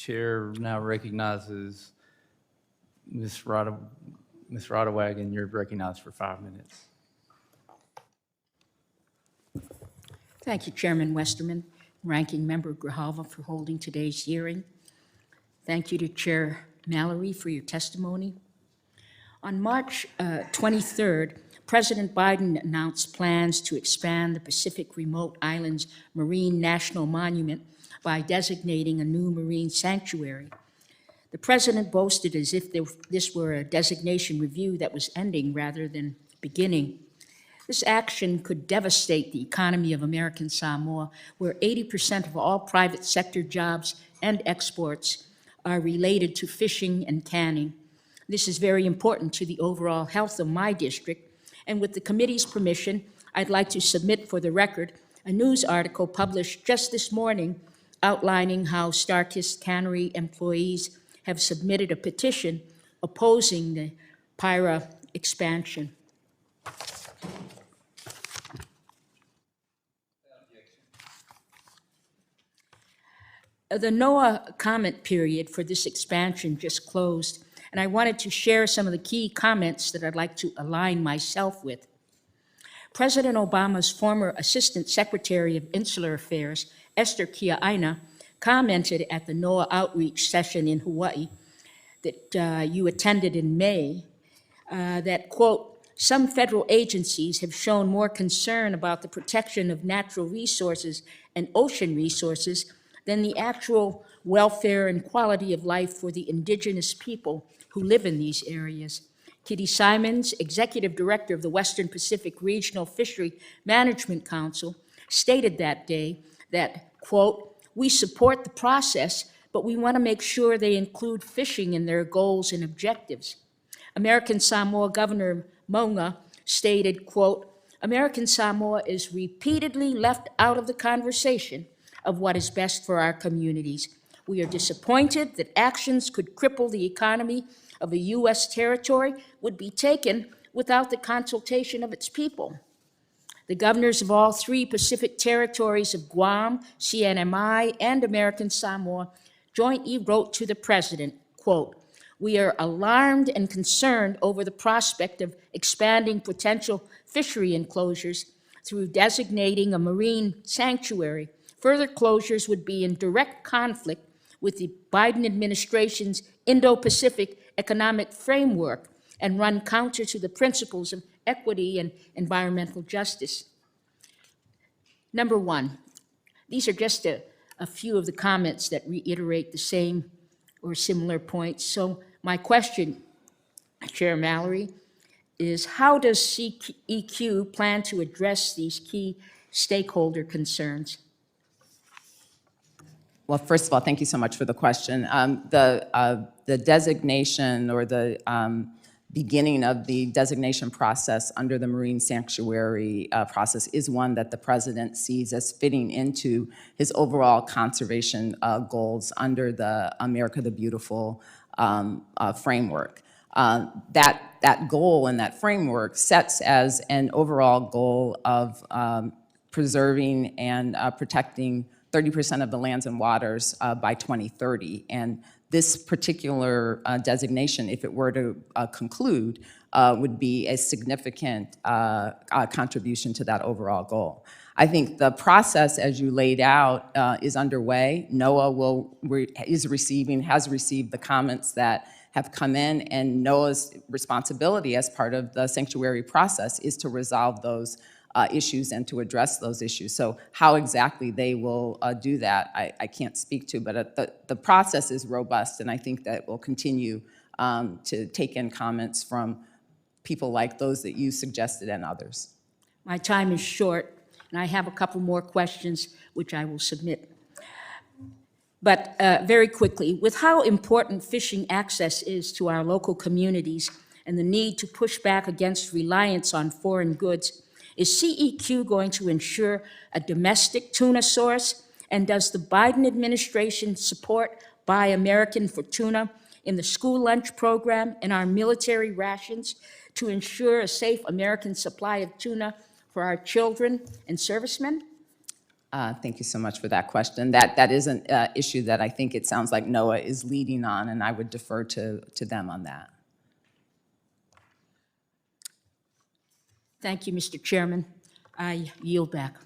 Chair now recognizes Ms. Rodawagon. You're recognized for 5 minutes. Thank you, Chairman Westerman, Ranking Member Grijalva for holding today's hearing. Thank you to Chair Mallory for your testimony. On March 23rd, President Biden announced plans to expand the Pacific Remote Islands Marine National Monument by designating a new marine sanctuary. The president boasted as if this were a designation review that was ending rather than beginning. This action could devastate the economy of American Samoa, where 80% of all private sector jobs and exports are related to fishing and canning. This is very important to the overall health of my district, and with the committee's permission, I'd like to submit for the record a news article published just this morning outlining how Starkist Cannery employees have submitted a petition opposing the PIRA expansion. The NOAA comment period for this expansion just closed, and I wanted to share some of the key comments that I'd like to align myself with. President Obama's former Assistant Secretary of Insular Affairs, Esther Kia'aina, commented at the NOAA outreach session in Hawaii that you attended in May, that, quote, some federal agencies have shown more concern about the protection of natural resources and ocean resources than the actual welfare and quality of life for the indigenous people who live in these areas. Kitty Simons, Executive Director of the Western Pacific Regional Fishery Management Council, stated that day that, quote, we support the process, but we want to make sure they include fishing in their goals and objectives. American Samoa Governor Maunga stated, quote, American Samoa is repeatedly left out of the conversation of what is best for our communities. We are disappointed that actions could cripple the economy of a U.S. territory would be taken without the consultation of its people. The governors of all three Pacific territories of Guam, CNMI, and American Samoa jointly wrote to the president, quote, we are alarmed and concerned over the prospect of expanding potential fishery enclosures through designating a marine sanctuary. Further closures would be in direct conflict with the Biden administration's Indo-Pacific economic framework and run counter to the principles of equity and environmental justice. Number one, these are just a few of the comments that reiterate the same or similar points. So my question, Chair Mallory, is how does CEQ plan to address these key stakeholder concerns? Well, first of all, thank you so much for the question. The designation or the beginning of the designation process under the Marine Sanctuary process is one that the President sees as fitting into his overall conservation goals under the America the Beautiful framework. That goal and that framework sets as an overall goal of preserving and protecting 30% of the lands and waters by 2030. And this particular designation, if it were to conclude, would be a significant contribution to that overall goal. I think the process, as you laid out, is underway. NOAA has received the comments that have come in, and NOAA's responsibility as part of the sanctuary process is to resolve those issues and to address those issues. So how exactly they will do that, I can't speak to, but the process is robust, and I think that we'll continue to take in comments from people like those that you suggested and others. My time is short, and I have a couple more questions which I will submit. But very quickly, with how important fishing access is to our local communities and the need to push back against reliance on foreign goods, is CEQ going to ensure a domestic tuna source? And does the Biden administration support Buy American for Tuna in the school lunch program and our military rations to ensure a safe American supply of tuna for our children and servicemen? Thank you so much for that question. That is an issue that I think it sounds like NOAA is leading on, and I would defer to them on that. Thank you, Mr. Chairman. I yield back.